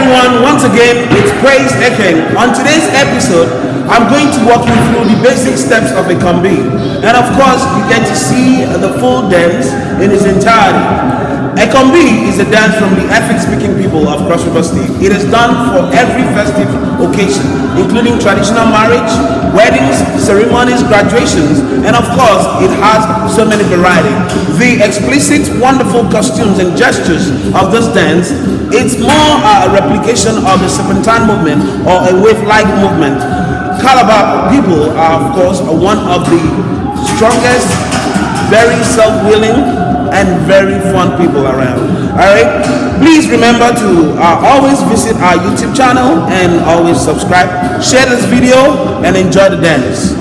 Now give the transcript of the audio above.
everyone, once again, it's Praise Efik. On today's episode, I'm going to walk you through the basic steps of Ekombi. And of course, you get to see the full dance in its entirety. Ekombi is a dance from the Efik-speaking people of Cross River State. It is done for every festive occasion, including traditional marriage, weddings, ceremonies, graduations, and of course, it has so many variety. The explicit, wonderful costumes and gestures of this dance, it's more a replication of the serpentine movement or a wave-like movement. Calabar people are, of course, one of the strongest, very self-willing, and very fun people around. Alright, please remember to always visit our YouTube channel and always subscribe, share this video, and enjoy the dance.